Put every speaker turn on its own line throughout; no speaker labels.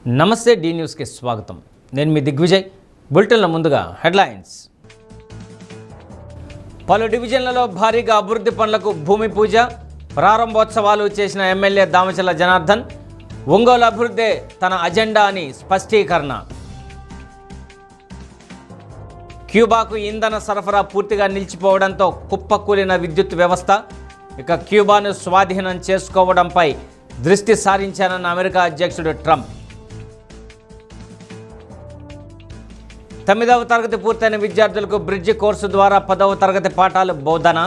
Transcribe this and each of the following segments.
నమస్తే డి న్యూస్కి స్వాగతం. నేను మీ దిగ్విజయ్. బులెటిన్ల ముందుగా హెడ్లైన్స్. పలు డివిజన్లలో భారీగా అభివృద్ధి పనులకు భూమి పూజ, ప్రారంభోత్సవాలు చేసిన ఎమ్మెల్యే దామచల జనార్దన్. ఒంగోలు అభివృద్ధే తన అజెండా అని స్పష్టీకరణ. క్యూబాకు ఇంధన సరఫరా పూర్తిగా నిలిచిపోవడంతో కుప్పకూలిన విద్యుత్ వ్యవస్థ. ఇక క్యూబాను స్వాధీనం చేసుకోవడంపై దృష్టి సారించానన్న అమెరికా అధ్యక్షుడు ట్రంప్. 9వ తరగతి పూర్తయిన విద్యార్థులకు బ్రిడ్జి కోర్సు ద్వారా 10వ తరగతి పాఠాలు బోధన.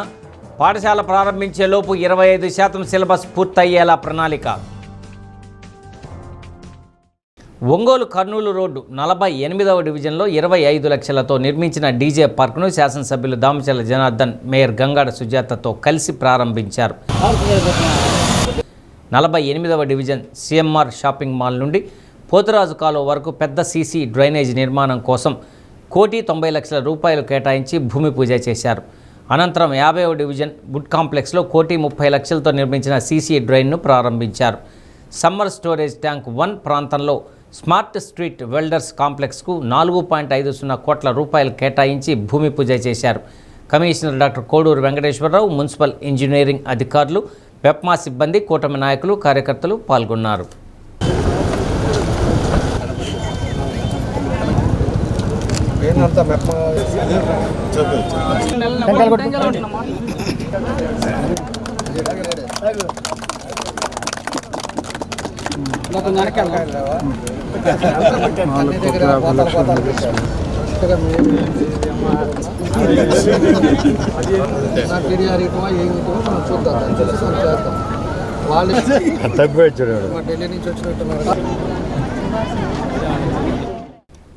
పాఠశాల ప్రారంభించే లోపు 25% సిలబస్ పూర్తయ్యేలా ప్రణాళిక. ఒంగోలు కర్నూలు రోడ్డు 48వ డివిజన్లో 25 లక్షలతో నిర్మించిన డీజే పార్కును శాసనసభ్యులు దామచల జనార్దన్, మేయర్ గంగాడ సుజాతతో కలిసి ప్రారంభించారు. 48వ డివిజన్ సిఎంఆర్ షాపింగ్ మాల్ నుండి పోతురాజు కాలువ వరకు పెద్ద సీసీ డ్రైనేజ్ నిర్మాణం కోసం 1,90,00,000 రూపాయలు కేటాయించి భూమి పూజ చేశారు. అనంతరం 50వ డివిజన్ వుడ్ కాంప్లెక్స్లో 1,30,00,000తో నిర్మించిన సీసీ డ్రైన్ను ప్రారంభించారు. సమ్మర్ స్టోరేజ్ ట్యాంక్ 1 ప్రాంతంలో స్మార్ట్ స్ట్రీట్ వెల్డర్స్ కాంప్లెక్స్కు 4.50 కోట్ల రూపాయలు కేటాయించి భూమి పూజ చేశారు. Commissioner doctor Koduru Venkateswararao, municipal engineering అధికారులు, పెప్మా సిబ్బంది, కూటమి నాయకులు, కార్యకర్తలు పాల్గొన్నారు.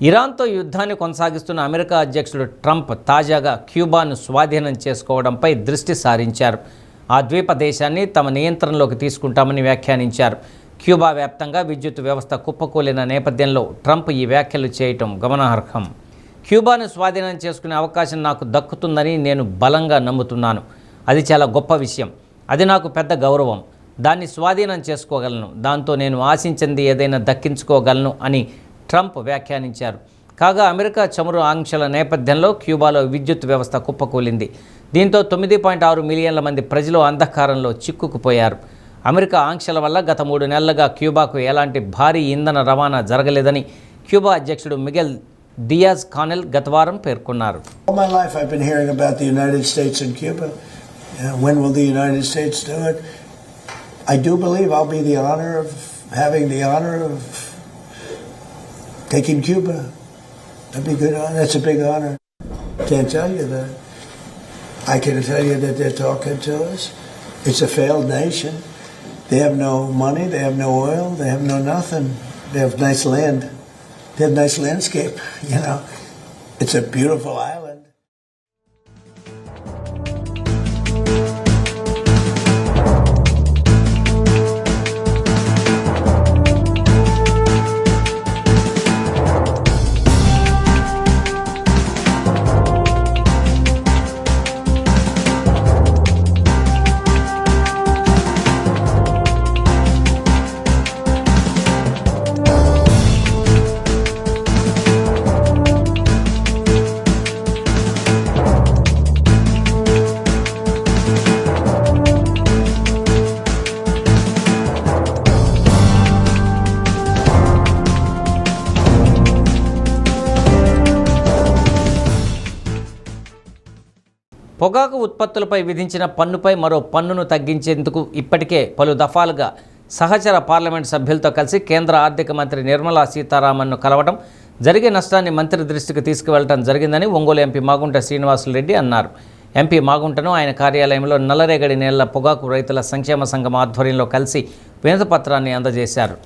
ఇరాన్తో యుద్ధాన్ని కొనసాగిస్తున్న అమెరికా అధ్యక్షుడు ట్రంప్ తాజాగా క్యూబాను స్వాధీనం చేసుకోవడంపై దృష్టి సారించారు. ఆ ద్వీప దేశాన్ని తమ నియంత్రణలోకి తీసుకుంటామని వ్యాఖ్యానించారు. క్యూబా వ్యాప్తంగా విద్యుత్ వ్యవస్థ కుప్పకూలిన నేపథ్యంలో ట్రంప్ ఈ వ్యాఖ్యలు చేయటం గమనార్హం. క్యూబాను స్వాధీనం చేసుకునే అవకాశం నాకు దక్కుతుందని నేను బలంగా నమ్ముతున్నాను. అది చాలా గొప్ప విషయం. అది నాకు పెద్ద గౌరవం. దాన్ని స్వాధీనం చేసుకోగలను. దాంతో నేను ఆశించింది ఏదైనా దక్కించుకోగలను అని ట్రంప్ వ్యాఖ్యానించారు. కాగా అమెరికా చమురు ఆంక్షల నేపథ్యంలో క్యూబాలో విద్యుత్ వ్యవస్థ కుప్పకూలింది. దీంతో 9.6 మిలియన్ల మంది ప్రజలు అంధకారంలో చిక్కుకుపోయారు. అమెరికా ఆంక్షల వల్ల గత 3 నెలలుగా క్యూబాకు ఎలాంటి భారీ ఇంధన రవాణా జరగలేదని క్యూబా అధ్యక్షుడు మిగెల్ డియాజ్ కానెల్ గతవారం పేర్కొన్నారు.
All my life I've been hearing about the United States and Cuba. When will the United States do it? I do believe I'll be having the honor of taking Cuba. That'd be good. That's a big honor. Can't tell you that. I can tell you that they're talking to us. It's a failed nation. They have no money. They have no oil. They have no nothing. They have nice land. They have nice landscape. You know, it's a beautiful island.
పొగాకు ఉత్పత్తులపై విధించిన పన్నుపై మరో పన్నును తగ్గించేందుకు ఇప్పటికే పలు దఫాలుగా సహచర పార్లమెంట్ సభ్యులతో కలిసి కేంద్ర ఆర్థిక మంత్రి నిర్మలా సీతారామన్ను కలవడం, జరిగే నష్టాన్ని మంత్రి దృష్టికి తీసుకువెళ్లడం జరిగిందని ఒంగోలు ఎంపీ మాగుంట శ్రీనివాసులరెడ్డి అన్నారు. ఎంపీ మాగుంటను ఆయన కార్యాలయంలో నల్లరేగడి నేళ్ల పొగాకు రైతుల సంక్షేమ సంఘం ఆధ్వర్యంలో కలిసి వినతిపత్రాన్ని అందజేశారు.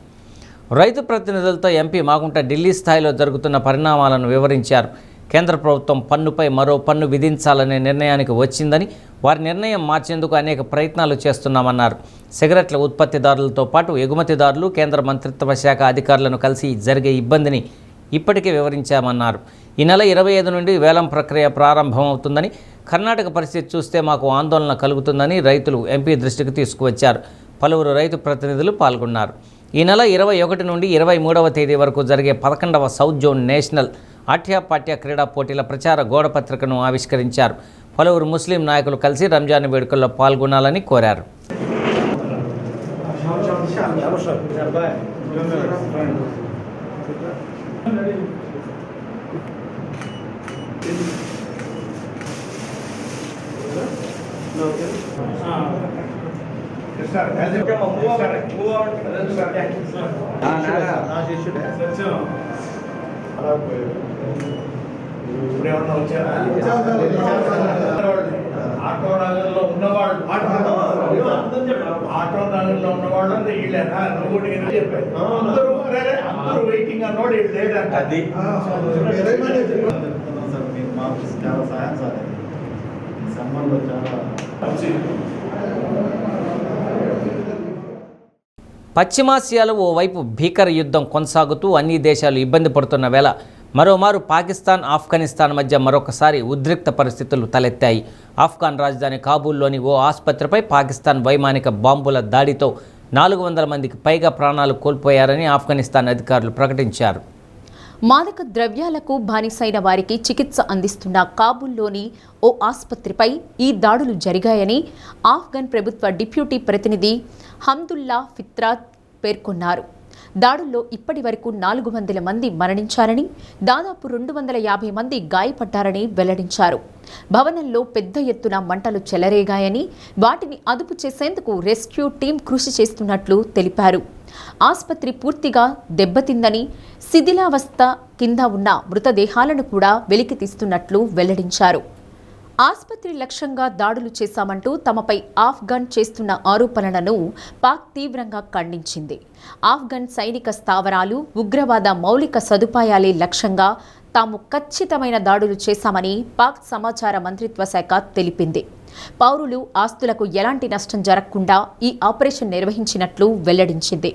రైతు ప్రతినిధులతో ఎంపీ మాగుంట ఢిల్లీ స్థాయిలో జరుగుతున్న పరిణామాలను వివరించారు. కేంద్ర ప్రభుత్వం పన్నుపై మరో పన్ను విధించాలనే నిర్ణయానికి వచ్చిందని, వారి నిర్ణయం మార్చేందుకు అనేక ప్రయత్నాలు చేస్తున్నామన్నారు. సిగరెట్ల ఉత్పత్తిదారులతో పాటు ఎగుమతిదారులు, కేంద్ర మంత్రిత్వ శాఖ అధికారులను కలిసి జరిగే ఇబ్బందిని ఇప్పటికే వివరించామన్నారు. ఈ నెల 25 నుండి వేలం ప్రక్రియ ప్రారంభమవుతుందని, కర్ణాటక పరిస్థితి చూస్తే మాకు ఆందోళన కలుగుతుందని రైతులు ఎంపీ దృష్టికి తీసుకువచ్చారు. పలువురు రైతు ప్రతినిధులు పాల్గొన్నారు. ఈ నెల 21 నుండి 23వ తేదీ వరకు జరిగే 11వ సౌత్ జోన్ నేషనల్ ఆట్యపాట్య క్రీడా పోటీల ప్రచార గోడపత్రికను ఆవిష్కరించారు. పలువురు ముస్లిం నాయకులు కలిసి రంజాన్ వేడుకల్లో పాల్గొనాలని కోరారు.
ఆటో నగర్లో ఉన్నవాళ్ళు వీళ్ళేనా నువ్వు నేను చెప్పాను. అందరూ వెయిటింగ్ అన్నోడు ఇది లేదంట. అది మాకు చాలా సహాయం సార్. ఈ సమ్మర్లో చాలా
పశ్చిమాసియాలో ఓవైపు భీకర యుద్ధం కొనసాగుతూ అన్ని దేశాలు ఇబ్బంది పడుతున్న వేళ మరోమారు పాకిస్తాన్, ఆఫ్ఘనిస్తాన్ మధ్య మరొకసారి ఉద్రిక్త పరిస్థితులు తలెత్తాయి. ఆఫ్ఘాన్ రాజధాని కాబూల్లోని ఓ ఆసుపత్రిపై పాకిస్తాన్ వైమానిక బాంబుల దాడితో 400 మందికి పైగా ప్రాణాలు కోల్పోయారని ఆఫ్ఘనిస్తాన్ అధికారులు ప్రకటించారు.
మాదక ద్రవ్యాలకు బానిసైన వారికి చికిత్స అందిస్తున్న కాబూల్లోని ఓ ఆసుపత్రిపై ఈ దాడులు జరిగాయని ఆఫ్ఘన్ ప్రభుత్వ డిప్యూటీ ప్రతినిధి హమ్దుల్లా ఫిత్రాత్ పేర్కొన్నారు. దాడుల్లో ఇప్పటి వరకు 400 మంది మరణించారని, దాదాపు 250 మంది గాయపడ్డారని వెల్లడించారు. భవనంలో పెద్ద ఎత్తున మంటలు చెలరేగాయని, వాటిని అదుపు చేసేందుకు రెస్క్యూ టీం కృషి చేస్తున్నట్లు తెలిపారు. ఆసుపత్రి పూర్తిగా దెబ్బతిందని, శిథిలావస్థ కింద ఉన్న మృతదేహాలను కూడా వెలికితీస్తున్నట్లు వెల్లడించారు. ఆసుపత్రి లక్ష్యంగా దాడులు చేశామంటూ తమపై ఆఫ్ఘన్ చేస్తున్న ఆరోపణలను పాక్ తీవ్రంగా ఖండించింది. ఆఫ్ఘన్ సైనిక స్థావరాలు, ఉగ్రవాద మౌలిక సదుపాయాలే లక్ష్యంగా తాము ఖచ్చితమైన దాడులు చేశామని పాక్ సమాచార మంత్రిత్వ శాఖ తెలిపింది. పౌరులు, ఆస్తులకు ఎలాంటి నష్టం జరగకుండా ఈ ఆపరేషన్ నిర్వహించినట్లు వెల్లడించింది.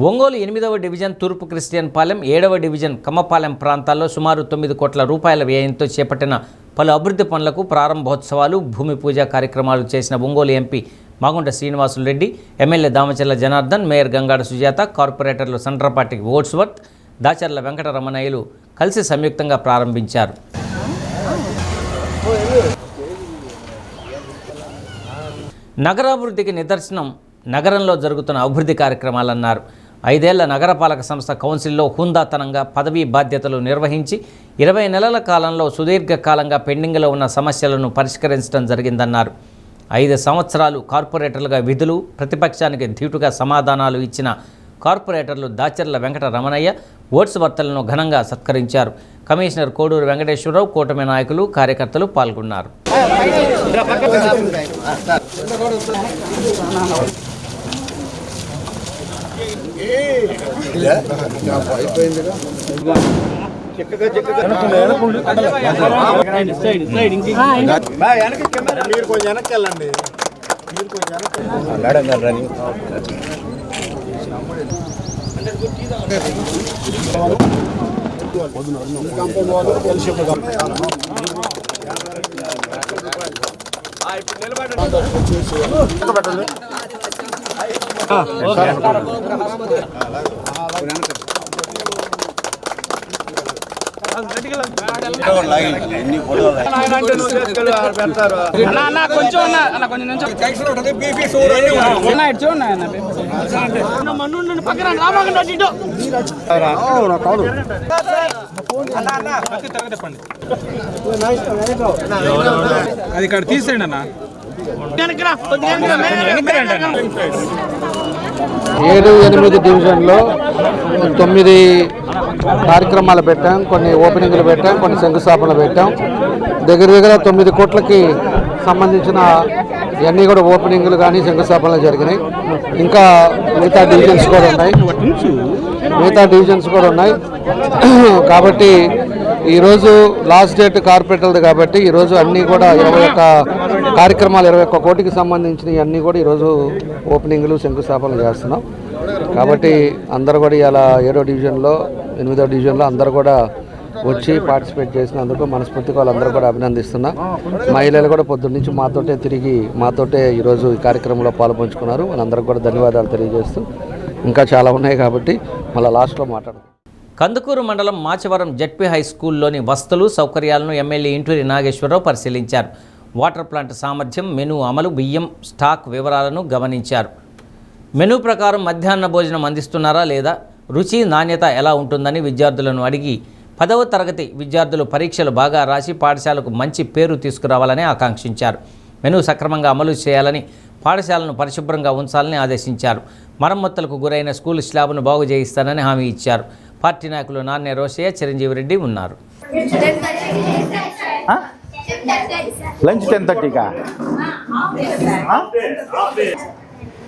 ఒంగోలు 8వ డివిజన్ తూర్పు క్రిస్టియన్ పాలెం, 7వ డివిజన్ కమ్మపాలెం ప్రాంతాల్లో సుమారు 9 కోట్ల రూపాయల వ్యయంతో చేపట్టిన పలు అభివృద్ధి పనులకు ప్రారంభోత్సవాలు, భూమి పూజ కార్యక్రమాలు చేసిన Ongole MP Magunta Srinivasulu Reddy, MLA Damacharla Janardhan, mayor Gangada Sujatha, కార్పొరేటర్లు సండ్రపాటి ఓట్స్వర్త్, దాచర్ల వెంకటరమణయ్యలు కలిసి సంయుక్తంగా ప్రారంభించారు. నగరాభివృద్ధికి నిదర్శనం నగరంలో జరుగుతున్న అభివృద్ధి కార్యక్రమాలన్నారు. 5 ఏళ్ల నగరపాలక సంస్థ కౌన్సిల్లో హుందాతనంగా పదవీ బాధ్యతలు నిర్వహించి 20 నెలల కాలంలో సుదీర్ఘకాలంగా పెండింగ్లో ఉన్న సమస్యలను పరిష్కరించడం జరిగిందన్నారు. 5 సంవత్సరాలు కార్పొరేటర్లుగా విధులు, ప్రతిపక్షానికి ధీటుగా సమాధానాలు ఇచ్చిన కార్పొరేటర్లు దాచర్ల వెంకట రమణయ్య, ఓట్స్వర్తలను ఘనంగా సత్కరించారు. కమిషనర్ కోడూరు వెంకటేశ్వరరావు, కూటమి నాయకులు, కార్యకర్తలు పాల్గొన్నారు.
మీరు కొంచెం వెనక్కి వెళ్ళండి.
అది ఇక్కడ తీసేయండి అన్న.
7-8 డివిజన్లో 9 కార్యక్రమాలు పెట్టాం. కొన్ని ఓపెనింగ్లు పెట్టాం, కొన్ని శంకుస్థాపనలు పెట్టాం. దగ్గర 9 కోట్లకి సంబంధించిన ఇవన్నీ కూడా ఓపెనింగ్లు కానీ శంకుస్థాపనలు జరిగినాయి. ఇంకా మిగతా డివిజన్స్ కూడా ఉన్నాయి. కాబట్టి ఈరోజు లాస్ట్ డేట్ కార్పొరేటర్ది కాబట్టి ఈరోజు అన్నీ కూడా 21 కార్యక్రమాలు 21 కోటికి సంబంధించినవి అన్నీ కూడా ఈరోజు ఓపెనింగ్లు శంకుస్థాపనలు చేస్తున్నాం. కాబట్టి అందరూ కూడా ఇలా 7వ డివిజన్లో 8వ డివిజన్లో అందరూ కూడా వచ్చి పార్టిసిపేట్ చేసినందుకు మనస్ఫూర్తిగా వాళ్ళందరూ కూడా అభినందిస్తున్నా. మహిళలు కూడా పొద్దున్న నుంచి మాతోటే ఈరోజు ఈ కార్యక్రమంలో పాల్పంచుకున్నారు. వాళ్ళందరికీ కూడా ధన్యవాదాలు తెలియజేస్తూ ఇంకా చాలా ఉన్నాయి కాబట్టి మళ్ళీ లాస్ట్లో మాట్లాడదాం.
కందుకూరు మండలం మాచవరం జెడ్పీ హై స్కూల్లోని వసతులు సౌకర్యాలను ఎమ్మెల్యే ఇంటూరి నాగేశ్వరరావు పరిశీలించారు. వాటర్ ప్లాంట్ సామర్థ్యం, మెనూ అమలు, బియ్యం స్టాక్ వివరాలను గమనించారు. మెనూ ప్రకారం మధ్యాహ్న భోజనం అందిస్తున్నారా లేదా, రుచి నాణ్యత ఎలా ఉంటుందని విద్యార్థులను అడిగి 10వ తరగతి విద్యార్థులు పరీక్షలు బాగా రాసి పాఠశాలకు మంచి పేరు తీసుకురావాలని ఆకాంక్షించారు. మెనూ సక్రమంగా అమలు చేయాలని, పాఠశాలను పరిశుభ్రంగా ఉంచాలని ఆదేశించారు. మరమ్మతులకు గురైన స్కూల్ స్లాబ్ను బాగు చేయిస్తానని హామీ ఇచ్చారు. పార్టీ నాయకులు నాన్నే రోషయ్య, చిరంజీవి రెడ్డి ఉన్నారు.
లంచ్ 10:30కా?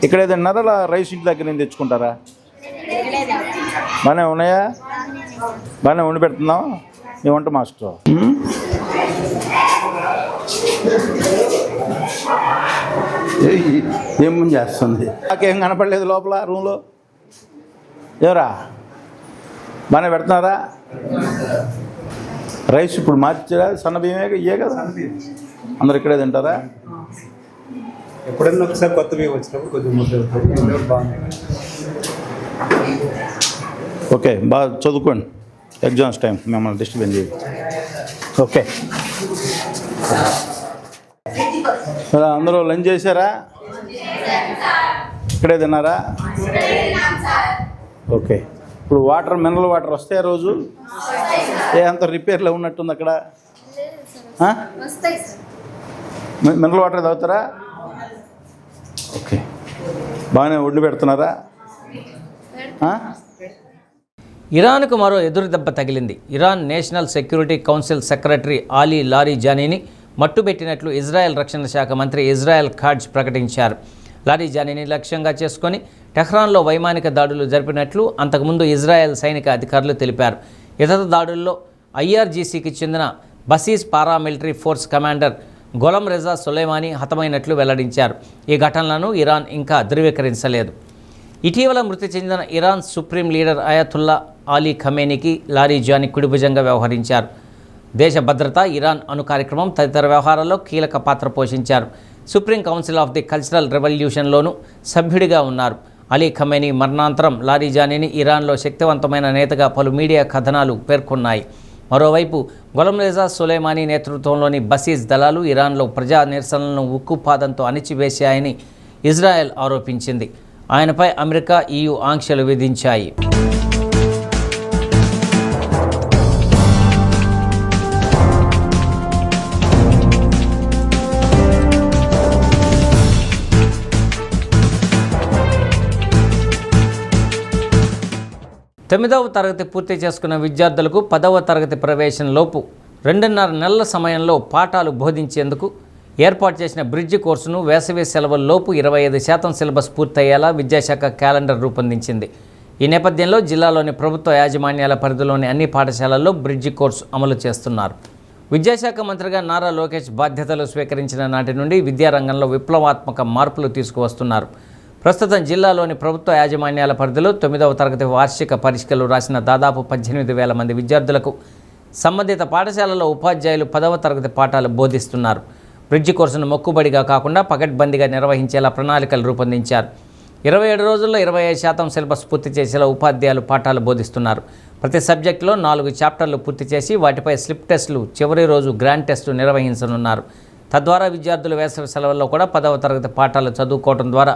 ఇక్కడ ఏదన్నా రైస్ ఇంటి దగ్గర నుంచి తెచ్చుకుంటారా? బాగానే ఉన్నాయా? బాగానే వండి పెడుతున్నాం నీ వంట మాస్టర్. ఏం ముందు చేస్తుంది? నాకేం కనపడలేదు లోపల రూమ్లో. ఎవరా బాగానే పెడుతున్నారా? రైస్ ఇప్పుడు మార్చారా? సన్న బియ్యమే ఇయ్యే కదా, అందరు ఇక్కడే తింటారా?
ఎప్పుడన్నా ఒకసారి కొత్త బియ్యం వచ్చినప్పుడు కొంచెం బాగుంది.
ఓకే, బాగా చదువుకోండి. ఎగ్జామ్స్ టైం మిమ్మల్ని డిస్టర్బెన్స్ చేయండి. ఓకే, అందరూ లంచ్ చేశారా? ఇక్కడే తిన్నారా? ఓకే. ఇప్పుడు మినరల్ వాటర్ వస్తాయా రోజు? అంత రిపేర్లో ఉన్నట్టుంది అక్కడ. మినరల్ వాటర్ తాగుతారా? ఓకే, బాగానే వండి పెడుతున్నారా?
ఇరాన్కు మరో ఎదురుదెబ్బ తగిలింది. Iran national security council secretary Ali లారిజానీని మట్టుబెట్టినట్లు ఇజ్రాయెల్ రక్షణ శాఖ మంత్రి ఇజ్రాయెల్ ఖాడ్జ్ ప్రకటించారు. లారిజానీని లక్ష్యంగా చేసుకొని టెహ్రాన్లో వైమానిక దాడులు జరిపినట్లు అంతకుముందు ఇజ్రాయెల్ సైనిక అధికారులు తెలిపారు. ఇతర దాడుల్లో IRGCకి చెందిన Basij paramilitary force commander Gholam Reza Soleimani హతమైనట్లు వెల్లడించారు. ఈ ఘటనలను ఇరాన్ ఇంకా ధృవీకరించలేదు. ఇటీవల మృతి చెందిన Iran supreme leader Ayatollah Ali ఖమేనీకి లారిజానీ కుడిభుజంగా వ్యవహరించారు. దేశ భద్రత, ఇరాన్ అణు కార్యక్రమం తదితర వ్యవహారాల్లో కీలక పాత్ర పోషించారు. Supreme council of the cultural రెవల్యూషన్లోనూ సభ్యుడిగా ఉన్నారు. అలీ ఖమేనీ మరణాంతరం లారిజానీని ఇరాన్లో శక్తివంతమైన నేతగా పలు మీడియా కథనాలు పేర్కొన్నాయి. మరోవైపు గొలం రెజా సొలైమానీ నేతృత్వంలోని బసీజ్ దళాలు ఇరాన్లో ప్రజా నిరసనలను ఉక్కుపాదంతో అణిచివేశాయని ఇజ్రాయెల్ ఆరోపించింది. ఆయనపై అమెరికా, EU ఆంక్షలు విధించాయి. తొమ్మిదవ తరగతి పూర్తి చేసుకున్న విద్యార్థులకు 10వ తరగతి ప్రవేశంలోపు 2.5 నెలల సమయంలో పాఠాలు బోధించేందుకు ఏర్పాటు చేసిన బ్రిడ్జి కోర్సును వేసవి సెలవుల్లోపు 25% సిలబస్ పూర్తయ్యేలా విద్యాశాఖ క్యాలెండర్ రూపొందించింది. ఈ నేపథ్యంలో జిల్లాలోని ప్రభుత్వ యాజమాన్యాల పరిధిలోని అన్ని పాఠశాలల్లో బ్రిడ్జి కోర్సు అమలు చేస్తున్నారు. విద్యాశాఖ మంత్రిగా నారా లోకేష్ బాధ్యతలు స్వీకరించిన నాటి నుండి విద్యారంగంలో విప్లవాత్మక మార్పులు తీసుకువస్తున్నారు. ప్రస్తుతం జిల్లాలోని ప్రభుత్వ యాజమాన్యాల పరిధిలో 9వ తరగతి వార్షిక పరీక్షలు రాసిన దాదాపు 18,000 మంది విద్యార్థులకు సంబంధిత పాఠశాలలో ఉపాధ్యాయులు 10వ తరగతి పాఠాలు బోధిస్తున్నారు. బ్రిడ్జి కోర్సును మొక్కుబడిగా కాకుండా పకడ్బందీగా నిర్వహించేలా ప్రణాళికలు రూపొందించారు. 27 రోజుల్లో 25% సిలబస్ పూర్తి చేసేలా ఉపాధ్యాయులు పాఠాలు బోధిస్తున్నారు. ప్రతి సబ్జెక్టులో 4 చాప్టర్లు పూర్తి చేసి వాటిపై స్లిప్ టెస్టులు, చివరి రోజు గ్రాండ్ టెస్టు నిర్వహించనున్నారు. తద్వారా విద్యార్థులు వేసవి సెలవుల్లో కూడా 10వ తరగతి పాఠాలు చదువుకోవడం ద్వారా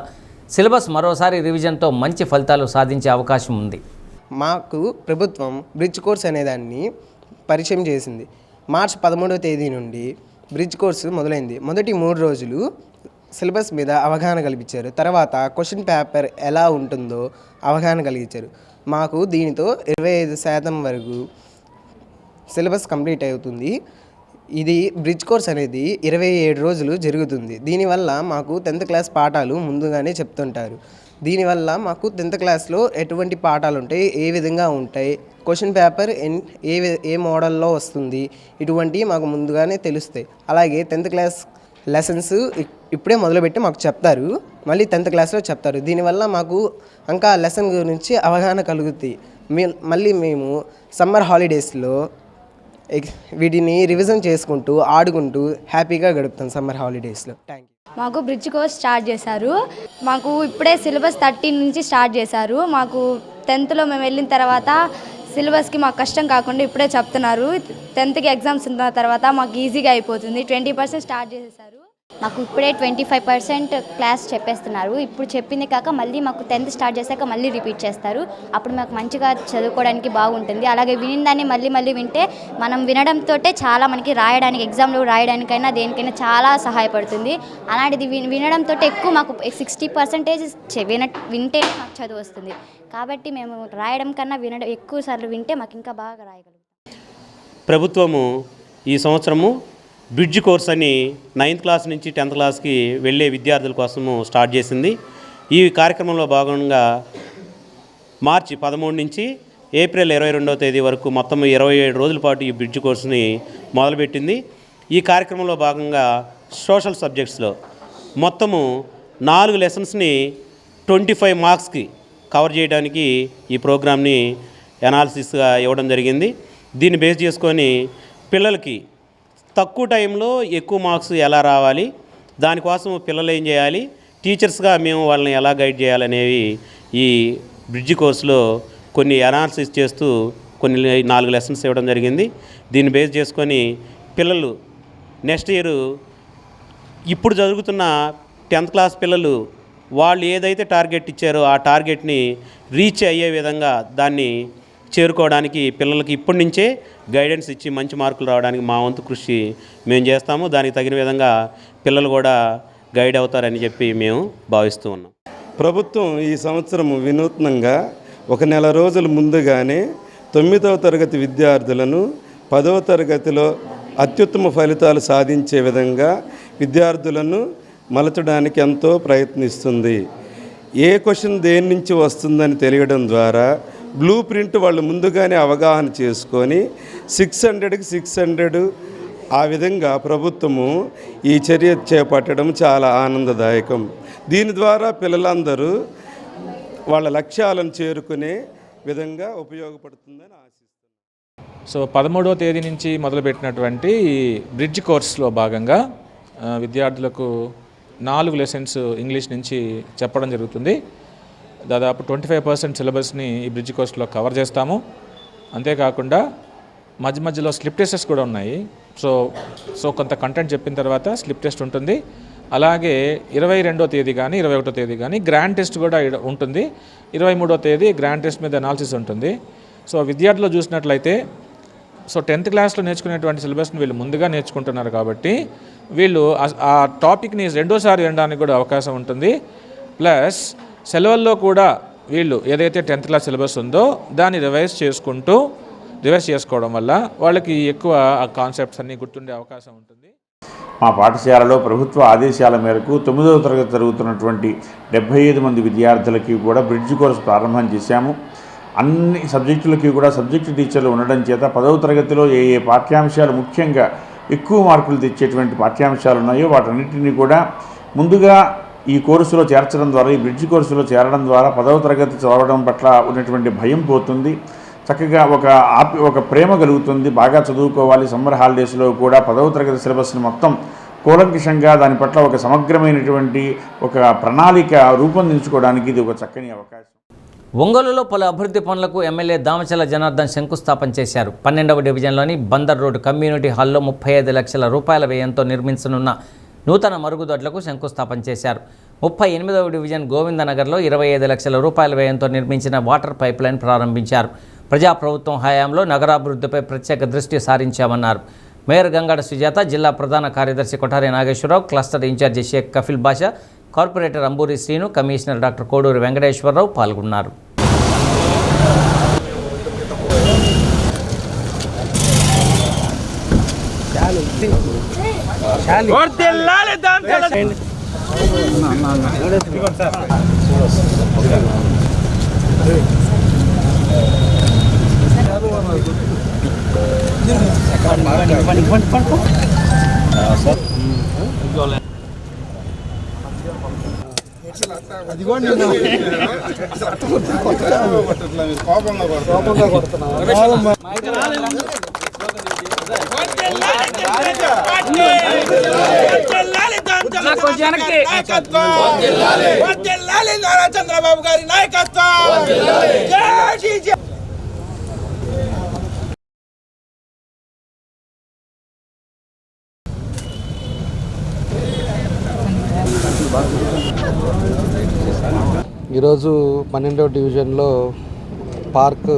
సిలబస్ మరోసారి రివిజన్తో మంచి ఫలితాలు సాధించే అవకాశం ఉంది.
మాకు ప్రభుత్వం బ్రిడ్జ్ కోర్స్ అనేదాన్ని పరిచయం చేసింది. మార్చి 13వ తేదీ నుండి బ్రిడ్జ్ కోర్సు మొదలైంది. మొదటి 3 రోజులు సిలబస్ మీద అవగాహన కల్పించారు. తర్వాత క్వశ్చన్ పేపర్ ఎలా ఉంటుందో అవగాహన కలిగించారు. మాకు దీనితో 25% వరకు సిలబస్ కంప్లీట్ అవుతుంది. ఇది బ్రిడ్జ్ కోర్స్ అనేది 27 రోజులు జరుగుతుంది. దీనివల్ల మాకు 10th క్లాస్ పాఠాలు ముందుగానే చెప్తుంటారు. దీనివల్ల మాకు 10th క్లాస్లో ఎటువంటి పాఠాలు ఉంటాయి, ఏ విధంగా ఉంటాయి, క్వశ్చన్ పేపర్ ఏ మోడల్లో వస్తుంది, ఇటువంటివి మాకు ముందుగానే తెలుస్తాయి. అలాగే 10th క్లాస్ లెసన్స్ ఇప్పుడే మొదలుపెట్టి మాకు చెప్తారు, మళ్ళీ 10th క్లాస్లో చెప్తారు. దీనివల్ల మాకు ఇంకా లెసన్ గురించి అవగాహన కలుగుతాయి. మళ్ళీ మేము సమ్మర్ హాలిడేస్లో వీటిని రివిజన్ చేసుకుంటూ ఆడుకుంటూ హ్యాపీగా గడుపుతాం సమ్మర్ హాలిడేస్లో. Thank you.
మాకు బ్రిడ్జ్ కోర్స్ స్టార్ట్ చేశారు. మాకు ఇప్పుడే సిలబస్ 13 నుంచి స్టార్ట్ చేశారు. మాకు 10th మేము వెళ్ళిన తర్వాత సిలబస్కి మాకు కష్టం కాకుండా ఇప్పుడే చెప్తున్నారు. 10th ఎగ్జామ్స్ ఉన్న తర్వాత మాకు ఈజీగా అయిపోతుంది. 20% స్టార్ట్ చేసేసారు.
మాకు ఇప్పుడే 25% క్లాస్ చెప్పేస్తున్నారు. ఇప్పుడు చెప్పింది కాక మళ్ళీ మాకు 10th స్టార్ట్ చేశాక మళ్ళీ రిపీట్ చేస్తారు. అప్పుడు మాకు మంచిగా చదువుకోవడానికి బాగుంటుంది. అలాగే వినిందాన్ని మళ్ళీ వింటే మనం వినడంతో చాలా మనకి రాయడానికి, ఎగ్జామ్లో రాయడానికైనా దేనికైనా చాలా సహాయపడుతుంది. అలాంటిది వినడంతో ఎక్కువ మాకు 60% వింటేనే మాకు చదువు వస్తుంది. కాబట్టి మేము రాయడం కన్నా వినడం ఎక్కువ సార్లు వింటే మాకు ఇంకా బాగా రాయగలుగుతాం.
ప్రభుత్వము ఈ సంవత్సరము బ్రిడ్జ్ కోర్స్ అని 9th క్లాస్ నుంచి 10th క్లాస్కి వెళ్ళే విద్యార్థుల కోసము స్టార్ట్ చేసింది. ఈ కార్యక్రమంలో భాగంగా మార్చి 13 నుంచి ఏప్రిల్ 22వ తేదీ వరకు మొత్తం 27 రోజుల పాటు ఈ బ్రిడ్జ్ కోర్సుని మొదలుపెట్టింది. ఈ కార్యక్రమంలో భాగంగా సోషల్ సబ్జెక్ట్స్లో మొత్తము 4 లెసన్స్ని 25 మార్క్స్కి కవర్ చేయడానికి ఈ ప్రోగ్రామ్ని అనాలిసిస్గా ఇవ్వడం జరిగింది. దీన్ని బేస్ చేసుకొని పిల్లలకి తక్కువ టైంలో ఎక్కువ మార్క్స్ ఎలా రావాలి, దానికోసం పిల్లలు ఏం చేయాలి, టీచర్స్గా మేము వాళ్ళని ఎలా గైడ్ చేయాలనేవి ఈ బ్రిడ్జ్ కోర్సులో కొన్ని అనాలిసిస్ చేస్తూ కొన్ని 4 లెసన్స్ ఇవ్వడం జరిగింది. దీన్ని బేస్ చేసుకొని పిల్లలు నెక్స్ట్ ఇయర్ ఇప్పుడు జరుగుతున్న 10th క్లాస్ పిల్లలు వాళ్ళు ఏదైతే టార్గెట్ ఇచ్చారో ఆ టార్గెట్ని రీచ్ అయ్యే విధంగా దాన్ని చేరుకోవడానికి పిల్లలకి ఇప్పటి నుంచే గైడెన్స్ ఇచ్చి మంచి మార్కులు రావడానికి మా వంతు కృషి మేము చేస్తాము. దానికి తగిన విధంగా పిల్లలు కూడా గైడ్ అవుతారని చెప్పి మేము భావిస్తూ ఉన్నాం.
ప్రభుత్వం ఈ సంవత్సరం వినూత్నంగా 1 నెల రోజుల ముందుగానే 9వ తరగతి విద్యార్థులను 10వ తరగతిలో అత్యుత్తమ ఫలితాలు సాధించే విధంగా విద్యార్థులను మలచడానికి ఎంతో ప్రయత్నిస్తుంది. ఏ క్వశ్చన్ దేని నుంచి వస్తుందని తెలియడం ద్వారా బ్లూ ప్రింట్ వాళ్ళు ముందుగానే అవగాహన చేసుకొని 600కి 600 ఆ విధంగా ప్రభుత్వము ఈ చర్య చేపట్టడం చాలా ఆనందదాయకం. దీని ద్వారా పిల్లలందరూ వాళ్ళ లక్ష్యాలను చేరుకునే విధంగా ఉపయోగపడుతుందని ఆశిస్తున్నాను.
సో 13వ తేదీ నుంచి మొదలుపెట్టినటువంటి బ్రిడ్జ్ కోర్స్లో భాగంగా విద్యార్థులకు 4 లెసన్స్ ఇంగ్లీష్ నుంచి చెప్పడం జరుగుతుంది. దాదాపు 25% సిలబస్ని ఈ బ్రిడ్జ్ కోర్స్లో కవర్ చేస్తాము. అంతేకాకుండా మధ్యలో స్లిప్ టెస్టెస్ కూడా ఉన్నాయి. సో కొంత కంటెంట్ చెప్పిన తర్వాత స్లిప్ టెస్ట్ ఉంటుంది. అలాగే 22వ తేదీ కానీ 21వ తేదీ కానీ గ్రాండ్ టెస్ట్ కూడా ఉంటుంది. 23వ తేదీ గ్రాండ్ టెస్ట్ మీద అనాలిసిస్ ఉంటుంది. సో విద్యార్థులు చూసినట్లయితే 10th క్లాస్లో నేర్చుకునేటువంటి సిలబస్ని వీళ్ళు ముందుగా నేర్చుకుంటున్నారు కాబట్టి వీళ్ళు ఆ టాపిక్ని రెండోసారి వినడానికి కూడా అవకాశం ఉంటుంది. ప్లస్ సెలవుల్లో కూడా వీళ్ళు ఏదైతే 10th క్లాస్ సిలబస్ ఉందో దాన్ని రివైజ్ చేసుకోవడం వల్ల వాళ్ళకి ఎక్కువ ఆ కాన్సెప్ట్స్ అన్నీ గుర్తుండే అవకాశం ఉంటుంది.
మా పాఠశాలలో ప్రభుత్వ ఆదేశాల మేరకు 9వ తరగతి జరుగుతున్నటువంటి 75 మంది విద్యార్థులకి కూడా బ్రిడ్జ్ కోర్స్ ప్రారంభం చేశాము. అన్ని సబ్జెక్టులకి కూడా సబ్జెక్టు టీచర్లు ఉండడం చేత 10వ తరగతిలో ఏ పాఠ్యాంశాలు ముఖ్యంగా ఎక్కువ మార్కులు తెచ్చేటువంటి పాఠ్యాంశాలు ఉన్నాయో వాటన్నిటిని కూడా ముందుగా ఈ కోర్సులో చేర్చడం ద్వారా, ఈ బ్రిడ్జ్ కోర్సులో చేరడం ద్వారా 10వ తరగతి చదవడం పట్ల ఉన్నటువంటి భయం పోతుంది. చక్కగా ఒక ప్రేమ కలుగుతుంది. బాగా చదువుకోవాలి. సమ్మర్ హాలిడేస్లో కూడా 10వ తరగతి సిలబస్ని మొత్తం కూలంకషంగా దాని పట్ల ఒక సమగ్రమైనటువంటి ఒక ప్రణాళిక రూపొందించుకోవడానికి ఇది ఒక చక్కని అవకాశం.
ఒంగోలులో పలు అభివృద్ధి పనులకు ఎమ్మెల్యే దామచల జనార్దన్ శంకుస్థాపన చేశారు. 12వ డివిజన్లోని బందర్ రోడ్ కమ్యూనిటీ హాల్లో 35 లక్షల రూపాయల వ్యయంతో నిర్మించనున్న నూతన మరుగుదొడ్లకు శంకుస్థాపన చేశారు. 38వ డివిజన్ గోవిందనగర్లో 25 లక్షల రూపాయల వ్యయంతో నిర్మించిన వాటర్ పైప్ లైన్ ప్రారంభించారు. ప్రజాప్రభుత్వం హయాంలో నగరాభివృద్ధిపై ప్రత్యేక దృష్టి సారించామన్నారు. మేయర్ గంగాడ సుజాత, జిల్లా ప్రధాన కార్యదర్శి Kothari Nageswararao, cluster incharge Sheikh Kafil Basha, corporator Amburi Srinu, commissioner doctor Koduri Venkateswararao పాల్గొన్నారు.
చంద్రబాబు గారి నాయకత్వం.
ఈరోజు 12వ డివిజన్లో పార్క్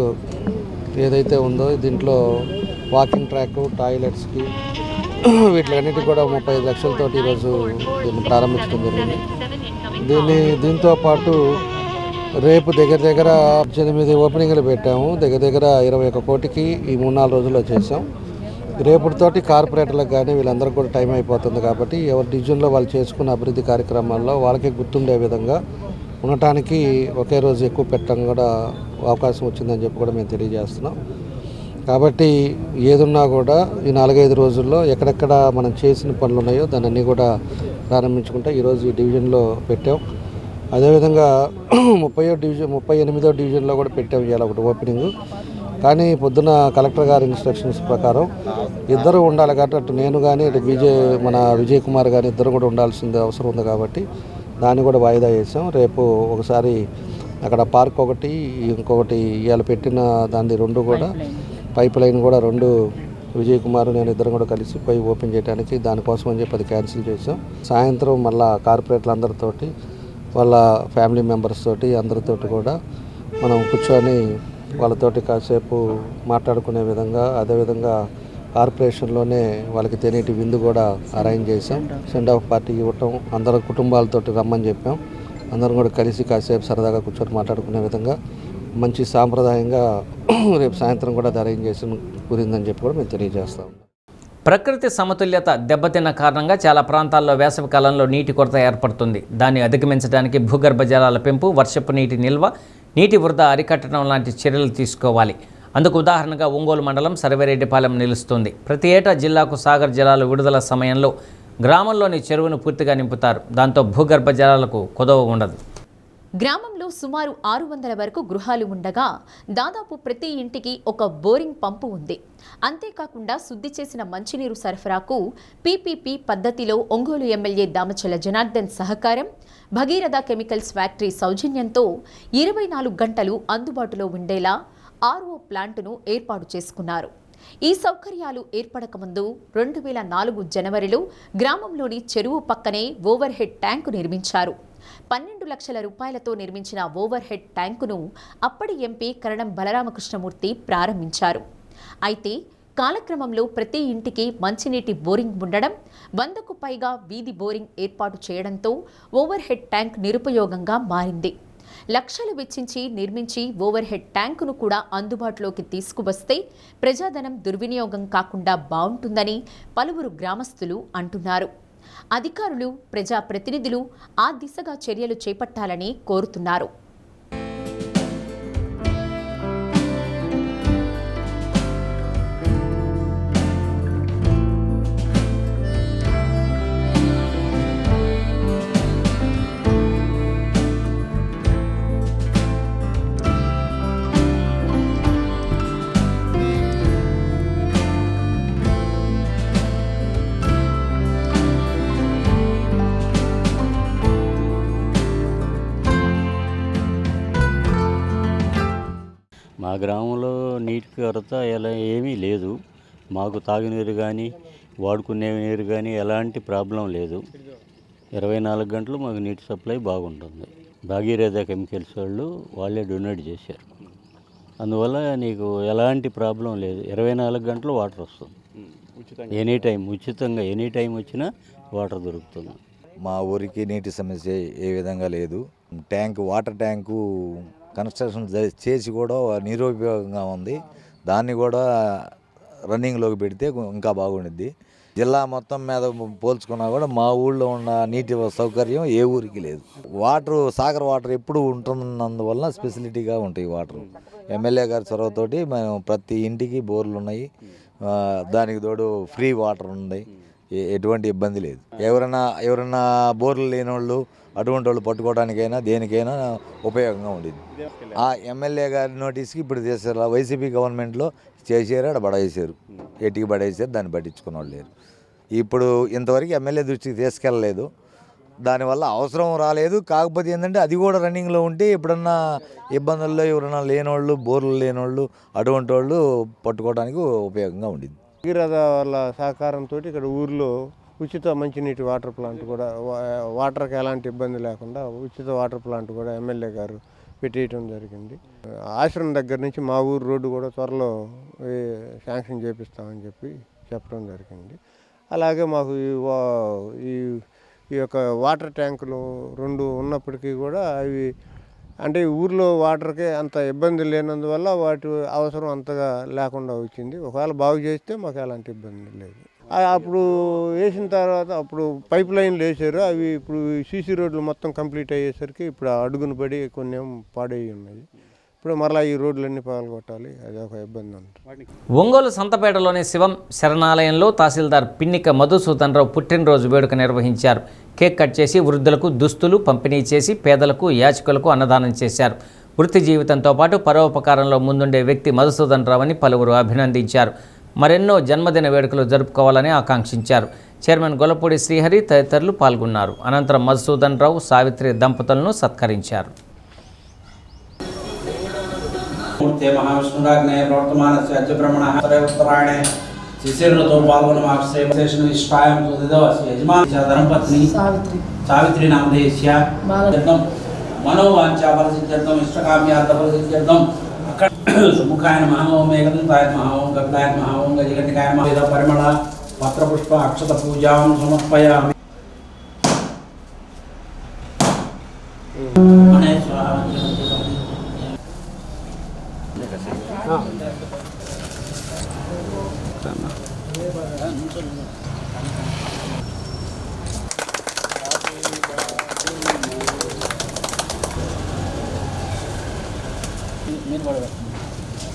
ఏదైతే ఉందో దీంట్లో వాకింగ్ ట్రాక్, టాయిలెట్స్కి వీటిలన్నిటికీ కూడా 35 లక్షలతో ఈరోజు దీన్ని ప్రారంభించడం జరిగింది. దీంతో పాటు రేపు దగ్గర 8 ఓపెనింగ్లు పెట్టాము. దగ్గర 21 కోటికి ఈ 3-4 రోజుల్లో చేసాం. రేపటితోటి కార్పొరేటర్లకు కానీ వీళ్ళందరికీ కూడా టైం అయిపోతుంది కాబట్టి ఎవరి డివిజన్లో వాళ్ళు చేసుకున్న అభివృద్ధి కార్యక్రమాల్లో వాళ్ళకి గుర్తుండే విధంగా ఉండటానికి ఒకే రోజు ఎక్కువ పెట్టడం కూడా అవకాశం వచ్చిందని చెప్పి కూడా మేము తెలియజేస్తున్నాం. కాబట్టి ఏదున్నా కూడా ఈ 4-5 రోజుల్లో ఎక్కడెక్కడ మనం చేసిన పనులు ఉన్నాయో దాన్ని అన్నీ కూడా ప్రారంభించుకుంటే ఈరోజు ఈ డివిజన్లో పెట్టాం. అదేవిధంగా 38వ డివిజన్లో కూడా పెట్టాం ఇవాళ ఒకటి ఓపెనింగ్. కానీ పొద్దున కలెక్టర్ గారి ఇన్స్ట్రక్షన్స్ ప్రకారం ఇద్దరు ఉండాలి కాబట్టి అటు నేను కానీ ఇటు మన విజయ్ కుమార్ కానీ ఇద్దరు కూడా ఉండాల్సింది అవసరం ఉంది కాబట్టి దాన్ని కూడా వాయిదా చేసాం. రేపు ఒకసారి అక్కడ పార్క్ ఒకటి, ఇంకొకటి ఇవాళ పెట్టిన దాన్ని 2 కూడా పైప్ లైన్ కూడా 2 విజయ్ కుమార్ నేను ఇద్దరు కూడా కలిసి ఓపెన్ చేయడానికి దానికోసం అని చెప్పి అది క్యాన్సిల్ చేసాం. సాయంత్రం మళ్ళీ కార్పొరేటర్లందరితోటి వాళ్ళ ఫ్యామిలీ మెంబర్స్ తోటి అందరితోటి కూడా మనం కూర్చొని వాళ్ళతోటి కాసేపు మాట్లాడుకునే విధంగా, అదేవిధంగా కార్పొరేషన్లోనే వాళ్ళకి తినేటి విందు కూడా అరేంజ్ చేసాం. సెండ్ ఆఫ్ పార్టీ ఇవ్వటం, అందరూ కుటుంబాలతోటి రమ్మని చెప్పాం. అందరం కూడా కలిసి కాసేపు సరదాగా కూర్చొని మాట్లాడుకునే విధంగా మంచి సాంప్రదాయంగా రేపు సాయంత్రం కూడా అరేంజ్ చేసి కుదిరిందని చెప్పి కూడా మేము తెలియజేస్తాం.
ప్రకృతి సమతుల్యత దెబ్బతిన్న కారణంగా చాలా ప్రాంతాల్లో వేసవి కాలంలో నీటి కొరత ఏర్పడుతుంది. దాన్ని అధిగమించడానికి భూగర్భ జలాల పెంపు, వర్షపు నీటి నిల్వ, నీటి వృధా అరికట్టడం లాంటి చర్యలు తీసుకోవాలి. అందుకు ఉదాహరణగా ఒంగోలు మండలం సర్వేరెడ్డిపాలెం నిలుస్తుంది. ప్రతి ఏటా జిల్లాకు సాగర్ జలాలు విడుదల సమయంలో గ్రామంలోని చెరువును పూర్తిగా నింపుతారు. దాంతో భూగర్భ జలాలకు కొదవ ఉండదు.
గ్రామంలో సుమారు 600 వరకు గృహాలు ఉండగా దాదాపు ప్రతి ఇంటికి ఒక బోరింగ్ పంపు ఉంది. అంతేకాకుండా శుద్ధి చేసిన మంచినీరు సరఫరాకు పీపీపీ పద్ధతిలో ఒంగోలు ఎమ్మెల్యే దామచల జనార్దన్ సహకారం, భగీరథ కెమికల్స్ ఫ్యాక్టరీ సౌజన్యంతో 24 గంటలు అందుబాటులో ఉండేలా ఆర్ఓ ప్లాంటును ఏర్పాటు చేసుకున్నారు. ఈ సౌకర్యాలు ఏర్పడకముందు 2004 జనవరిలో గ్రామంలోని చెరువు పక్కనే ఓవర్ హెడ్ ట్యాంకు నిర్మించారు. 12 లక్షల రూపాయలతో నిర్మించిన ఓవర్ హెడ్ ట్యాంకును అప్పటి ఎంపీ కరణం బలరామకృష్ణమూర్తి ప్రారంభించారు. అయితే కాలక్రమంలో ప్రతి ఇంటికి మంచినీటి బోరింగ్ ఉండడం, 100కు పైగా వీధి బోరింగ్ ఏర్పాటు చేయడంతో ఓవర్ హెడ్ ట్యాంక్ నిరుపయోగంగా మారింది. లక్షలు వెచ్చించి నిర్మించి ఓవర్ హెడ్ ట్యాంకును కూడా అందుబాటులోకి తీసుకువస్తే ప్రజాధనం దుర్వినియోగం కాకుండా బాగుంటుందని పలువురు గ్రామస్తులు అంటున్నారు. అధికారులు, ప్రజాప్రతినిధులు ఆ దిశగా చర్యలు చేపట్టాలని కోరుతున్నారు.
మా గ్రామంలో నీటి కొరత ఎలా ఏమీ లేదు. మాకు తాగునీరు కానీ వాడుకునే నీరు కానీ ఎలాంటి ప్రాబ్లం లేదు. 24 గంటలు మాకు నీటి సప్లై బాగుంటుంది. భాగీరథ కెమికల్స్ వాళ్ళే డొనేట్ చేశారు. అందువల్ల నీకు ఎలాంటి ప్రాబ్లం లేదు. 24 గంటలు వాటర్ వస్తుంది. ఎనీ టైం ఉచితంగా ఎనీ టైం వచ్చినా వాటర్ దొరుకుతుంది.
మా ఊరికి నీటి సమస్య ఏ విధంగా లేదు. వాటర్ ట్యాంకు కన్స్ట్రక్షన్ చేసి కూడా నిరుపయోగంగా ఉంది. దాన్ని కూడా రన్నింగ్లోకి పెడితే ఇంకా బాగుండిద్ది. జిల్లా మొత్తం మీద పోల్చుకున్నా కూడా మా ఊళ్ళో ఉన్న నీటి సౌకర్యం ఏ ఊరికి లేదు. వాటర్ సాగర్ వాటర్ ఎప్పుడు ఉంటున్నందువల్ల స్పెసిలిటీగా ఉంటాయి వాటర్. ఎమ్మెల్యే గారి చొరవతోటి మేము ప్రతి ఇంటికి బోర్లు ఉన్నాయి, దానికి తోడు ఫ్రీ వాటర్ ఉన్నాయి, ఎటువంటి ఇబ్బంది లేదు. ఎవరైనా బోర్లు లేని వాళ్ళు అటువంటి వాళ్ళు పట్టుకోవడానికైనా దేనికైనా ఉపయోగంగా ఉండేది. ఆ ఎమ్మెల్యే గారి నోటీస్కి ఇప్పుడు చేశారు, వైసీపీ గవర్నమెంట్లో చేసారు, అక్కడ బడేసారు, ఎట్టికి బడేసారు, దాన్ని పట్టించుకున్న వాళ్ళు లేరు. ఇప్పుడు ఇంతవరకు ఎమ్మెల్యే దృష్టికి తీసుకెళ్ళలేదు, దానివల్ల అవసరం రాలేదు. కాకపోతే ఏంటంటే అది కూడా రన్నింగ్లో ఉంటే ఎప్పుడన్నా ఇబ్బందుల్లో ఎవరైనా లేనోళ్ళు, బోర్లు లేనోళ్ళు అటువంటి వాళ్ళు పట్టుకోవడానికి ఉపయోగంగా ఉండేది.
భగీరథ వాళ్ళ సహకారంతో ఇక్కడ ఊర్లో ఉచిత మంచినీటి వాటర్ ప్లాంట్ కూడా, వాటర్కి ఎలాంటి ఇబ్బంది లేకుండా ఉచిత వాటర్ ప్లాంట్ కూడా ఎమ్మెల్యే గారు పెట్టేయటం జరిగింది. ఆశ్రమం దగ్గర నుంచి మా ఊరు రోడ్డు కూడా త్వరలో శాంక్షన్ చేపిస్తామని చెప్పడం జరిగింది. అలాగే మాకు ఈ యొక్క వాటర్ ట్యాంకులు 2 ఉన్నప్పటికీ కూడా అవి అంటే ఊర్లో వాటర్కే అంత ఇబ్బంది లేనందువల్ల వాటి అవసరం అంతగా లేకుండా వచ్చింది. ఒకవేళ బాగు చేస్తే మాకు ఎలాంటి ఇబ్బంది లేదు. అప్పుడు వేసిన తర్వాత అప్పుడు పైప్ లైన్లు వేసారు, అవి ఇప్పుడు సీసీ రోడ్లు మొత్తం కంప్లీట్ అయ్యేసరికి ఇప్పుడు అడుగును పడి కొన్ని పాడయ్యి ఉన్నాయి. ఇప్పుడు మరలా ఈ రోడ్లన్నీ పగలగొట్టాలి, అది ఒక ఇబ్బంది అంటారు.
ఒంగోలు సంతపేటలోని శివం శరణాలయంలో తహసీల్దార్ పిన్నిక మధుసూదన్ రావు పుట్టినరోజు వేడుక నిర్వహించారు. కేక్ కట్ చేసి వృద్ధులకు దుస్తులు పంపిణీ చేసి పేదలకు యాచకులకు అన్నదానం చేశారు. వృత్తి జీవితంతో పాటు పరోపకారంలో ముందుండే వ్యక్తి మధుసూదన్ రావు అని పలువురు అభినందించారు. మరెన్నో జన్మదిన వేడుకలు జరుపుకోవాలని ఆకాంక్షించారు. చైర్మన్ గొల్లపూడి శ్రీహరి తదితరులు పాల్గొన్నారు. అనంతరం మధుసూదన్ రావు, సావిత్రి దంపతులను సత్కరించారు.
మహావిష్ణురాగ్నే ప్రవర్తమానస్య అద్యబ్రహ్మణః ఉత్తరాయణే శిశిరతో పాల్గొనమాశ్రయం ఇష్టాయం యజమాని ధర్మపత్ని సావిత్రి నామధేయస్య మనోవాంఛా ఫలసిద్ధ్యర్థం ఇష్టకామ్యార్థ ఫలసిద్ధ్యర్థం సుముఖాయ నమః ఓం ఏకదంతాయ నమః ఓం కపిలాయ నమః ఓం గజకంఠికాయ నమః వేద పరిమళ పత్రపుష్ప అక్షత పూజాం సమర్పయామి.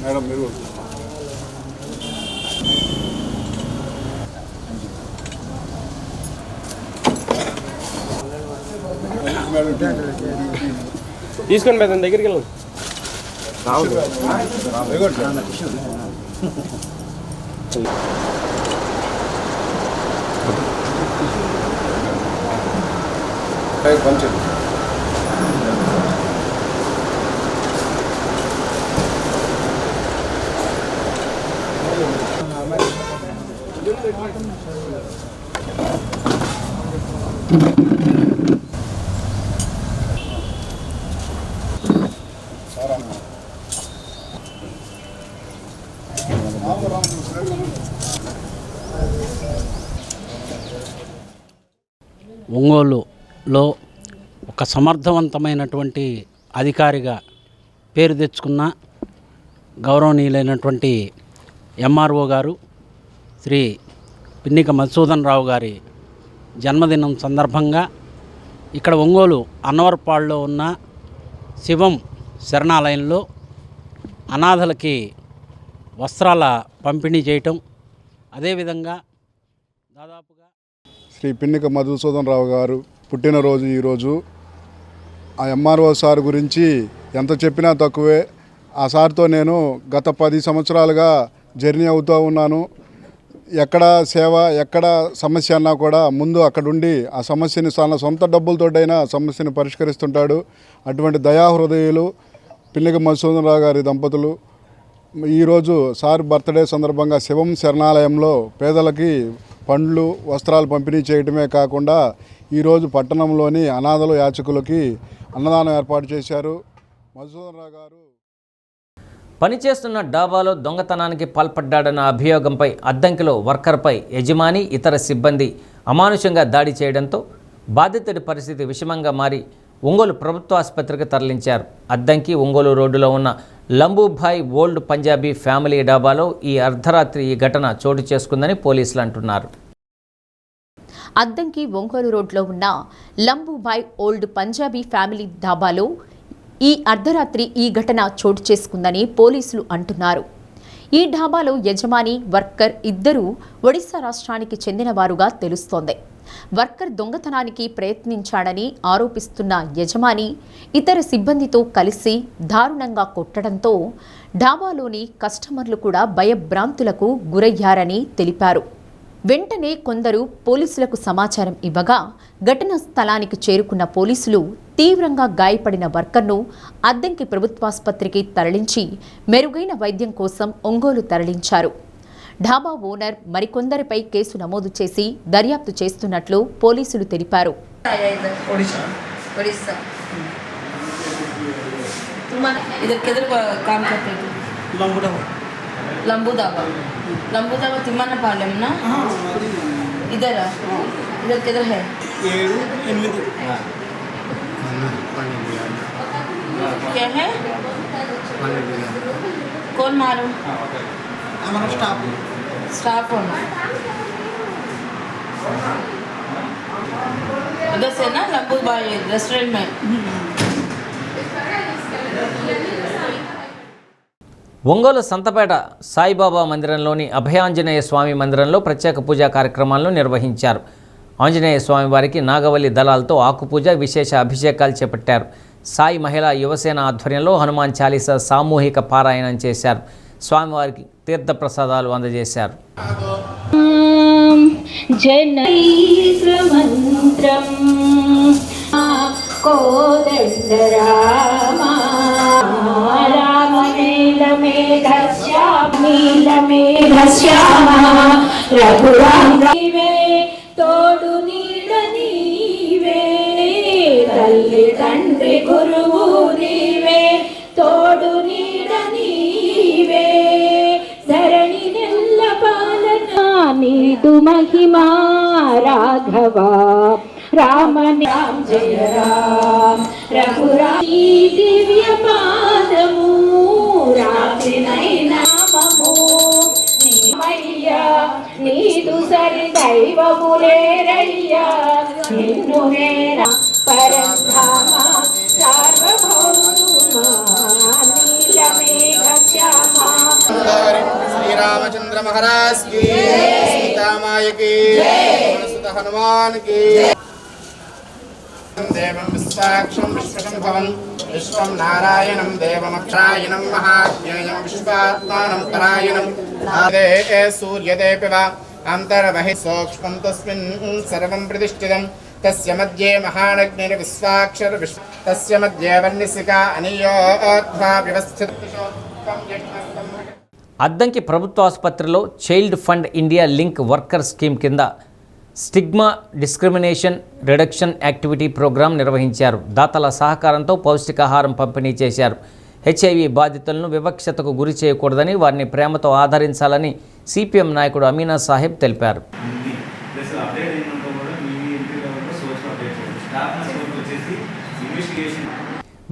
మేడం మీరు
తీసుకోండి మేడం, దగ్గరికి వెళ్ళండి.
కొంచెం
ఒంగోలులో ఒక సమర్థవంతమైనటువంటి అధికారిగా పేరు తెచ్చుకున్న గౌరవనీయులైనటువంటి ఎంఆర్ఓ గారు శ్రీ పిన్నిక మధుసూదన్ రావు గారి జన్మదినం సందర్భంగా ఇక్కడ ఒంగోలు అన్నవరపాడులో ఉన్న శివం శరణాలయంలో అనాథలకి వస్త్రాల పంపిణీ చేయటం, అదేవిధంగా దాదాపుగా
శ్రీ పిన్నిక మధుసూదన్ రావు గారు పుట్టినరోజు ఈరోజు. ఆ ఎంఆర్ఓ సార్ గురించి ఎంత చెప్పినా తక్కువే. ఆ సార్తో నేను గత 10 సంవత్సరాలుగా జర్నీ అవుతూ ఉన్నాను. ఎక్కడ సేవ, ఎక్కడ సమస్య అన్నా కూడా ముందు అక్కడుండి ఆ సమస్యని తన సొంత డబ్బులతోటైనా సమస్యని పరిష్కరిస్తుంటాడు. అటువంటి దయాహృదయులు పిన్నిక మధుసూదన్ రావు గారి దంపతులు. ఈరోజు సార్ బర్త్డే సందర్భంగా శివం శరణాలయంలో పేదలకి పండ్లు, వస్త్రాలు పంపిణీ చేయడమే కాకుండా ఈరోజు పట్టణంలోని అనాథలు, యాచకులకి అన్నదానం ఏర్పాటు చేశారు. మధుసూదన్ రావు గారు
పనిచేస్తున్న డాబాలో దొంగతనానికి పాల్పడ్డాడన్న అభియోగంపై అద్దంకిలో వర్కర్పై యజమాని, ఇతర సిబ్బంది అమానుషంగా దాడి చేయడంతో బాధితుడి పరిస్థితి విషమంగా మారి ఒంగోలు ప్రభుత్వ ఆసుపత్రికి తరలించారు. అద్దంకి ఒంగోలు రోడ్డులో ఉన్న లంబూభాయ్ ఓల్డ్ పంజాబీ ఫ్యామిలీ డాబాలో ఈ అర్ధరాత్రి ఈ ఘటన చోటు చేసుకుందని పోలీసులు అంటున్నారు.
అద్దంకి ఒంగోలు రోడ్లో ఉన్న లంబూబాయ్ ఓల్డ్ పంజాబీ ఫ్యామిలీ ధాబాలో ఈ అర్ధరాత్రి ఈ ఘటన చోటు చేసుకుందని పోలీసులు అంటున్నారు. ఈ ఢాబాలో యజమాని, వర్కర్ ఇద్దరూ ఒడిశా రాష్ట్రానికి చెందినవారుగా తెలుస్తోంది. వర్కర్ దొంగతనానికి ప్రయత్నించాడని ఆరోపిస్తున్న యజమాని ఇతర సిబ్బందితో కలిసి దారుణంగా కొట్టడంతో ఢాబాలోని కస్టమర్లు కూడా భయభ్రాంతులకు గురయ్యారని తెలిపారు. వెంటనే కొందరు పోలీసులకు సమాచారం ఇవ్వగా ఘటనా స్థలానికి చేరుకున్న పోలీసులు తీవ్రంగా గాయపడిన వర్కర్ను అద్దంకి ప్రభుత్వాసుపత్రికి తరలించి మెరుగైన వైద్యం కోసం ఒంగోలు తరలించారు. ఢాబా ఓనర్ మరికొందరిపై కేసు నమోదు చేసి దర్యాప్తు చేస్తున్నట్లు పోలీసులు తెలిపారు.
लंबू दावा तिम्मना पालम ना इधर इधर किधर है 7 8 क्या है कौन मालूम हमारा स्टाफ होना उधर से ना लंबू बाई रेस्टोरेंट में
ఒంగోలు సంతపేట సాయిబాబా మందిరంలోని అభయాంజనేయ స్వామి మందిరంలో ప్రత్యేక పూజా కార్యక్రమాలను నిర్వహించారు. ఆంజనేయ స్వామి వారికి నాగవల్లి దళాలతో ఆకుపూజ, విశేష అభిషేకాలు చేపట్టారు. సాయి మహిళా యువసేన ఆధ్వర్యంలో హనుమాన్ చాలీసా సామూహిక పారాయణం చేశారు. స్వామివారికి తీర్థప్రసాదాలు అందజేశారు.
తోడు నీడ నీవే తల్లి తండ్రి గురువు నీవే తోడు నీడ నీవే ధరణి నెల్ల పాలన నీదు మహిమా రాఘవా రామ రామ్ జయ రామ్ రఘురామి దివ్య పాదము రాత్రినైనా నామము నీమయ్యా నీదు సరి దైవములేరయ్యా నిన్ను నేనా పరంధామ సార్వభౌమా నీలమేఘ శ్యామ
శ్రీరామచంద్ర మహారాజ్ की सीतामाय की सुत हनुमान की देवं विश्वाक्षं विश्वशंभवं विश्वं नारायणं देवमक्षरायणं महाज्ञेयं विश्वात्मानं परायणं आदे सूर्यदेव अन्तर्बहिः सूक्ष्मं तस्मिन् सर्वं प्रतिष्ठितं तस्य मध्ये महानग्निर्विश्वाक्षर तस्य मध्ये वर्णिसिका अनियोद्धा व्यवस्थितं
అద్దంకి ప్రభుత్వ ఆసుపత్రిలో child fund India link worker scheme కింద stigma discrimination reduction activity programme నిర్వహించారు. దాతల సహకారంతో పౌష్టికాహారం పంపిణీ చేశారు. హెచ్ఐవి బాధితులను వివక్షతకు గురి చేయకూడదని, వారిని ప్రేమతో ఆదరించాలని సిపిఎం నాయకుడు అమీనా సాహెబ్ తెలిపారు.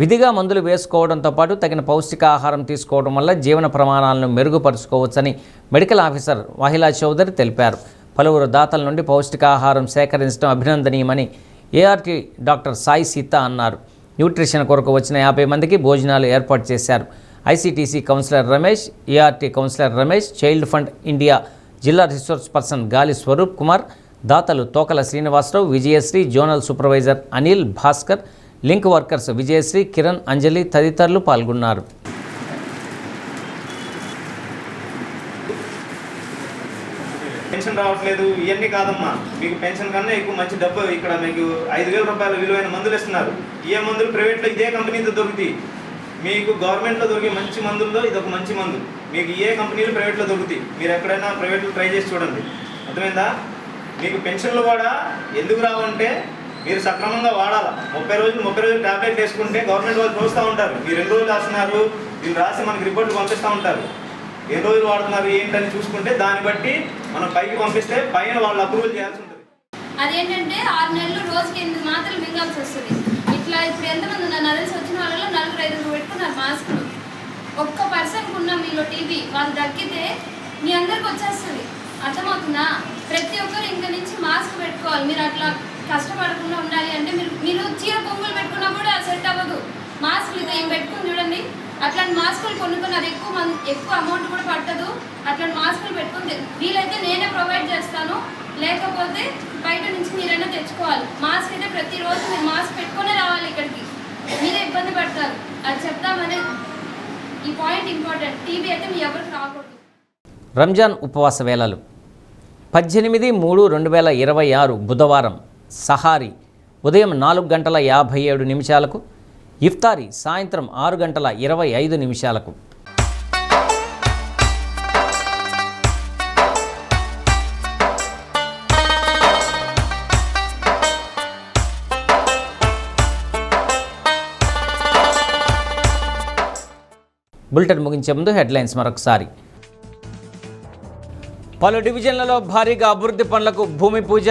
విధిగా మందులు వేసుకోవడంతో పాటు తగిన పౌష్టికాహారం తీసుకోవడం వల్ల జీవన ప్రమాణాలను మెరుగుపరుచుకోవచ్చని మెడికల్ ఆఫీసర్ వాహిలా చౌదరి తెలిపారు. పలువురు దాతల నుండి పౌష్టికాహారం సేకరించడం అభినందనీయమని ఏఆర్టీ డాక్టర్ సాయి సీత అన్నారు. న్యూట్రిషన్ కొరకు వచ్చిన 50 మందికి భోజనాలు ఏర్పాటు చేశారు. ICTC counsellor Ramesh, ART counsellor Ramesh, child fund India జిల్లా రిసోర్స్ పర్సన్ గాలి స్వరూప్ కుమార్, దాతలు Tokala Srinivasarao, Vijayasri, zonal supervisor Anil, Bhaskar, link workers Vijayasri, Kiran, Anjali తదితరులు పాల్గొన్నారు.
పెన్షన్ రావట్లేదు, ఇవన్నీ కాదమ్మా. మీకు పెన్షన్ కన్నా ఎక్కువ మంచి డబ్బు ఇక్కడ మీకు 5,000 రూపాయల విలువైన మందులు ఇస్తున్నారు. ఏ మందులు ప్రైవేట్లో ఇదే కంపెనీతో దొరుకుతాయి. మీకు గవర్నమెంట్లో దొరికే మంచి మందుల్లో ఇది ఒక మంచి మందు. మీకు ఏ కంపెనీలు ప్రైవేట్లో దొరుకుతాయి. మీరు ఎక్కడైనా ప్రైవేట్లో ట్రై చేసి చూడండి, అర్థమైందా? మీకు పెన్షన్లు కూడా ఎందుకు రావంటే మీరు సక్రమంగా వాడాలి. 30 రోజులు టాబ్లెట్ వేసుకుంటే గవర్నమెంట్ వాళ్ళు చూస్తూ ఉంటారు. మీరు ఎన్ని రోజులు రాస్తున్నారు, వీళ్ళు రాసి మనకి రిపోర్ట్లు పంపిస్తూ ఉంటారు. ఎన్ని రోజులు వాడుతున్నారు ఏంటని చూసుకుంటే దాన్ని బట్టి మనం పైకి పంపిస్తే పైన వాళ్ళు అప్రూవల్ చేయాల్సి ఉంటుంది.
అదేంటంటే 6 నెలలు రోజుకి 8 మాత్రలు మింగాల్సి వస్తుంది. ఇట్లా ఇప్పుడు ఎంతమంది ఉన్నారు, నా తెలిసి వచ్చిన వాళ్ళలో 4-5 పెట్టుకున్నారు మాస్కులు. ఒక్క పర్సన్కి ఉన్న మీలో టీబీ వాళ్ళు తగ్గితే మీ అందరికి వచ్చేస్తుంది.
అర్థమవుతుందా? ప్రతి ఒక్కరు ఇంక నుంచి మాస్క్ పెట్టుకోవాలి. మీరు అట్లా కష్టపడకుండా ఉండాలి అంటే మీరు చీర పొంగులు పెట్టుకున్నా కూడా సెట్ అవ్వదు. మాస్కులు ఇది ఏం పెట్టుకుని చూడండి, అట్లాంటి మాస్కులు కొనుక్కొని అది ఎక్కువ అమౌంట్ కూడా పట్టదు. అట్లాంటి మాస్కులు పెట్టుకుని వీలైతే నేనే ప్రొవైడ్ చేస్తాను, లేకపోతే బయట నుంచి మీరైనా తెచ్చుకోవాలి. మాస్క్ అయితే ప్రతిరోజు మీరు మాస్క్ పెట్టుకునే రావాలి ఇక్కడికి, మీరే ఇబ్బంది పడతారు. అది చెప్తామని ఈ పాయింట్ ఇంపార్టెంట్. టీబీ అయితే మీ ఎవరికి రాకూడదు.
రంజాన్ ఉపవాస వేళలు 18/3/2026 బుధవారం సహారీ ఉదయం 4:57 ఇఫ్తారీ సాయంత్రం 6:25. బులెటిన్ ముగించే ముందు హెడ్లైన్స్ మరొకసారి. పలు డివిజన్లలో భారీగా అభివృద్ధి పనులకు భూమి పూజ,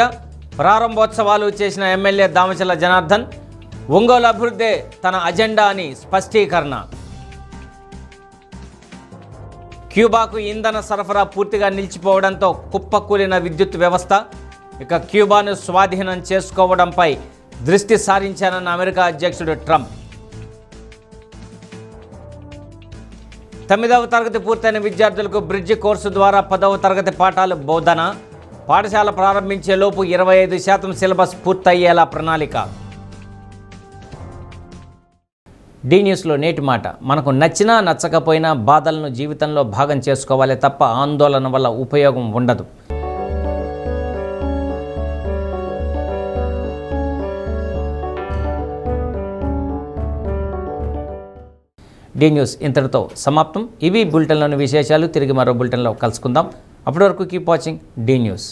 ప్రారంభోత్సవాలు చేసిన ఎమ్మెల్యే దామచల జనార్దన్. ఒంగోలు అభివృద్ధే తన అజెండా అని స్పష్టీకరణ. క్యూబాకు ఇంధన సరఫరా పూర్తిగా నిలిచిపోవడంతో కుప్పకూలిన విద్యుత్ వ్యవస్థ. ఇక క్యూబాను స్వాధీనం చేసుకోవడంపై దృష్టి సారించానన్న అమెరికా అధ్యక్షుడు ట్రంప్. 9వ తరగతి పూర్తయిన విద్యార్థులకు బ్రిడ్జ్ కోర్సు ద్వారా 10వ తరగతి పాఠాలు బోధన. పాఠశాల ప్రారంభించే లోపు 25% సిలబస్ పూర్తయ్యేలా ప్రణాళిక. డి న్యూస్లో నేటి మాట. మనకు నచ్చినా నచ్చకపోయినా బాధలను జీవితంలో భాగం చేసుకోవాలి తప్ప ఆందోళన వల్ల ఉపయోగం ఉండదు. డి న్యూస్ ఇంతటితో సమాప్తం. ఇవి బులెటిన్లోని విశేషాలు. తిరిగి మరో బులెటిన్లో కలుసుకుందాం. అప్పటి వరకు కీప్ వాచింగ్ డి న్యూస్.